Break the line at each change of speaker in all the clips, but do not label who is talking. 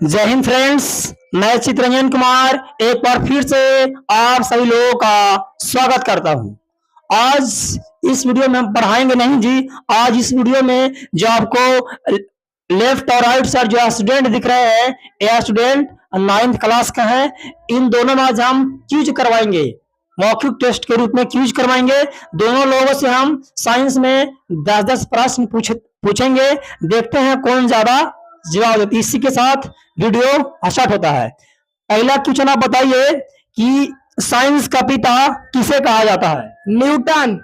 जय हिंद फ्रेंड्स, मैं चित्रंजन कुमार एक बार फिर से आप सभी लोगों का स्वागत करता हूं। आज इस वीडियो में हम पढ़ाएंगे नहीं जी। आज इस वीडियो में जो आपको लेफ्ट और राइट साइड जो स्टूडेंट दिख रहे हैं, ये स्टूडेंट 9th क्लास का है। इन दोनों में आज हम क्यूज करवाएंगे, मौखिक टेस्ट के रूप में क्यूज करवाएंगे। दोनों लोगों से हम साइंस में 10-10 प्रश्न पूछेंगे। देखते हैं कौन ज्यादा जवाब देती है। इसी के साथ वीडियो स्टार्ट होता है। पहला क्वेश्चन आप बताइए कि साइंस का पिता किसे कहा जाता है?
न्यूटन।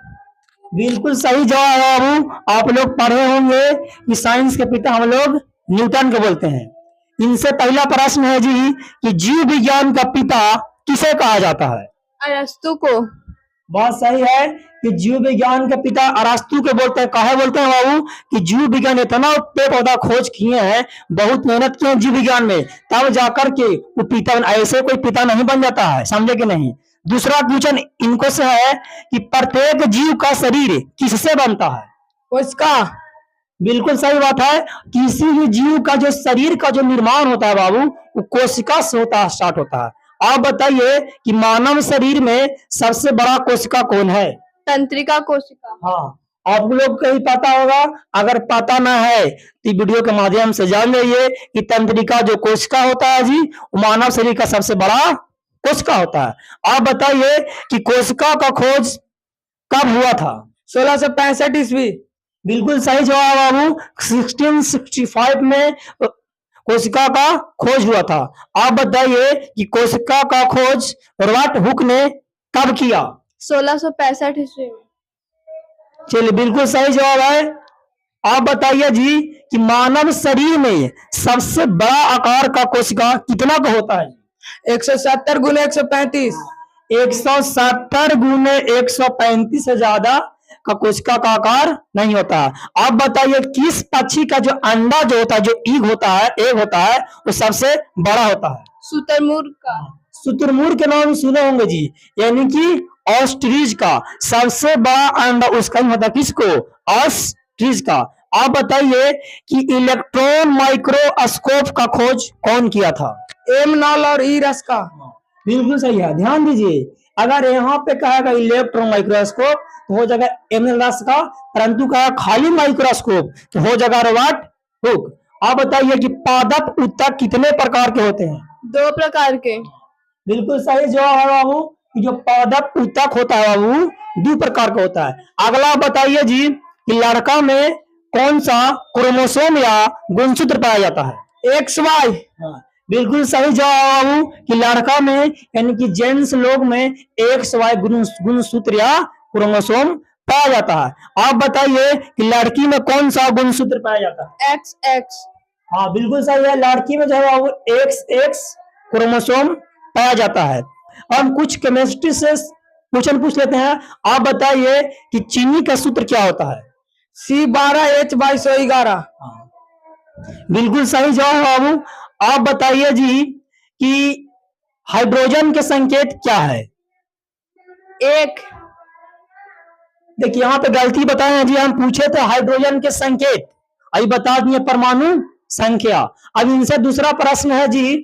बिल्कुल सही जवाब है बाबू। आप लोग पढ़े होंगे कि साइंस के पिता हम लोग न्यूटन को बोलते हैं। इनसे पहला प्रश्न है जी कि जीव विज्ञान का पिता किसे कहा जाता है?
अरस्तु को।
बात सही है कि जीव विज्ञान के पिता अरस्तु के बोलते हैं। काहे बोलते हैं बाबू? कि जीव विज्ञान इतना पेड़ पौधा खोज किए हैं, बहुत मेहनत किए हैं जीव विज्ञान में, तब जाकर के वो पिता, ऐसे कोई पिता नहीं बन जाता है, समझे कि नहीं। दूसरा क्वेश्चन इनको से है कि प्रत्येक जीव का शरीर किससे बनता है?
कोशिका।
बिल्कुल सही बात है। किसी भी जीव का जो शरीर का जो निर्माण होता है बाबू, वो कोशिका से होता स्टार्ट होता है। आप बताइए कि मानव शरीर में सबसे बड़ा कोशिका कौन है?
तंत्रिका कोशिका।
हाँ, आप लोग को ही पता होगा। अगर पता ना है तो वीडियो के माध्यम से जान लीजिए कि तंत्रिका जो कोशिका होता है जी, वो मानव शरीर का सबसे बड़ा कोशिका होता है। आप बताइए कि कोशिका का खोज कब हुआ था?
1665 ईस्वी।
बिल्कुल सही जवाब बाबू। 1665 में कोशिका का खोज हुआ था। आप बताइए कि कोशिका का खोज रॉबर्ट हुक ने कब किया?
1665 ईस्वी में।
चलिए, बिल्कुल सही जवाब है। आप बताइए जी कि मानव शरीर में सबसे बड़ा आकार का कोशिका कितना का होता है?
170 गुने 135।
170 गुने 135 से ज्यादा का कोशिका का आकार नहीं होता। आप बताइए किस पक्षी का जो अंडा जो होता है, जो एग होता है, वो सबसे बड़ा होता है?
शुतुरमुर्ग का।
शुतुरमुर्ग के नाम सुने होंगे जी, यानी कि ऑस्ट्रिच का सबसे बड़ा अंडा उसका ही होता है। किसको? ऑस्ट्रिच का। आप बताइए कि इलेक्ट्रॉन माइक्रोस्कोप का खोज कौन किया था?
एम नॉल और ई रस का।
बिल्कुल सही है। ध्यान दीजिए, अगर यहाँ पे कहेगा इलेक्ट्रॉन माइक्रोस्कोप तो हो जाएगा एम रस का, परंतु कहा खाली माइक्रोस्कोप तो हो जाएगा रॉबर्ट हुक। आप बताइए कि पादप उत्तक कितने प्रकार के होते हैं?
2 प्रकार के।
बिल्कुल सही जवाब है बाबू। जो पादप उत्तक होता है बाबू, 2 प्रकार का होता है। अगला बताइए जी कि लड़का में कौन सा क्रोमोसोम या गुणसूत्र पाया जाता है?
XY।
बिल्कुल सही जवाब बाबू कि लड़का में यानी कि जेंट्स लोग में XY गुणसूत्र या क्रोमोसोम पाया जाता है। आप बताइए कि लड़की में कौन सा गुणसूत्र पाया जाता है?
XX।
हाँ, बिल्कुल सही है। लड़की में जो है वो XX क्रोमोसोम पाया जाता है। हम कुछ केमिस्ट्री से क्वेश्चन पूछ लेते हैं। आप बताइए कि चीनी का सूत्र क्या होता है?
C12H2211।
बिल्कुल सही जवाब बाबू। आप बताइए जी कि हाइड्रोजन के संकेत क्या है?
1।
देखिए, यहाँ पे गलती बताए हैं जी। हम पूछे थे हाइड्रोजन के संकेत, अभी बता दिए परमाणु संख्या। अब इनसे दूसरा प्रश्न है जी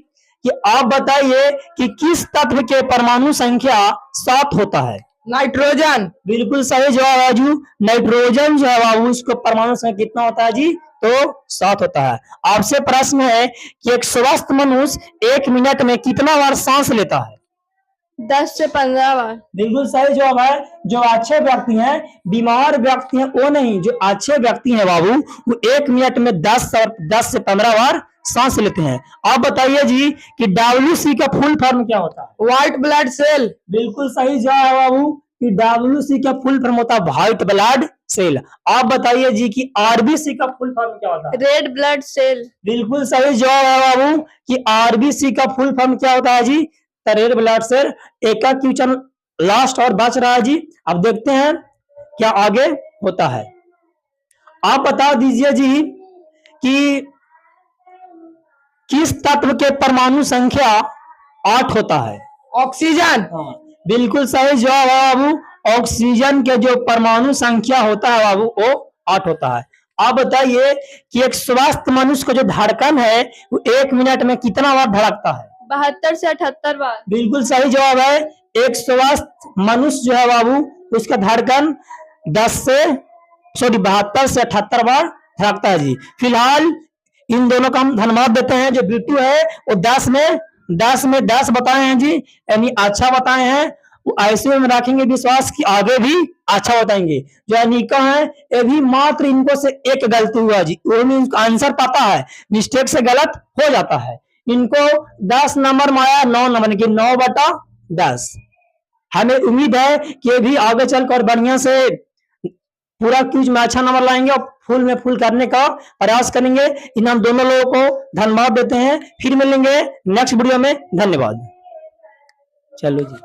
कि आप बताइए कि किस तत्व के परमाणु संख्या 7 होता है?
नाइट्रोजन।
बिल्कुल सही जवाब है जी। नाइट्रोजन जो है बाबू, उसको परमाणु संख्या कितना होता है जी? तो 7 होता है। आपसे प्रश्न है कि एक स्वस्थ मनुष्य 1 मिनट में कितना बार सांस लेता है?
10 से 15 बार।
बिल्कुल सही जवाब है। जो अच्छे व्यक्ति हैं, बीमार व्यक्ति हैं वो नहीं, जो अच्छे व्यक्ति हैं बाबू, वो 1 मिनट में 10 से 15 बार सांस लेते हैं। आप बताइए जी कि WC का फुल फॉर्म क्या होता है?
White blood cell.
बिल्कुल सही जवाब है बाबू कि WC का फुल फॉर्म होता है व्हाइट ब्लड सेल। आप बताइए जी कि RBC का फुल फॉर्म क्या होता है?
Red blood cell.
बिल्कुल सही जवाब है बाबू कि RBC का फुल फॉर्म क्या होता है जी? Red blood cell. एक का क्वेश्चन लास्ट और बच रहा है जी। अब देखते हैं क्या आगे होता है। आप बता दीजिए जी कि किस तत्व के परमाणु संख्या 8 होता है?
ऑक्सीजन।
बिल्कुल सही जवाब है बाबू। ऑक्सीजन के जो परमाणु संख्या होता है बाबू, वो 8 होता है। आप बताइए कि एक स्वस्थ मनुष्य का जो धड़कन है वो 1 मिनट में कितना बार धड़कता है?
72 से 78 बार।
बिल्कुल सही जवाब है। एक स्वस्थ मनुष्य जो है बाबू उसका धड़कन 72 से 78 बार धड़कता है जी। फिलहाल इन दोनों का हम धन्यवाद देते हैं। जो बिट्टू है वो 10 में 10 बताए हैं जी, यानी अच्छा बताए हैं। वो ऐसे में रखेंगे विश्वास कि आगे भी अच्छा बताएंगे। जो अनिका है ये भी मात्र इनको से एक गलती हुआ जी, वो भी इनको आंसर पता है, मिस्टेक से गलत हो जाता है। इनको 10 नंबर में आया, 9 नंबर की 9/10। हमें उम्मीद है कि ये भी आगे चलकर बढ़िया से पूरा क्विज में अच्छा नंबर लाएंगे और फुल में फुल करने का प्रयास करेंगे। इन हम दोनों लोगों को धन्यवाद देते हैं। फिर मिलेंगे नेक्स्ट वीडियो में। धन्यवाद। चलो जी।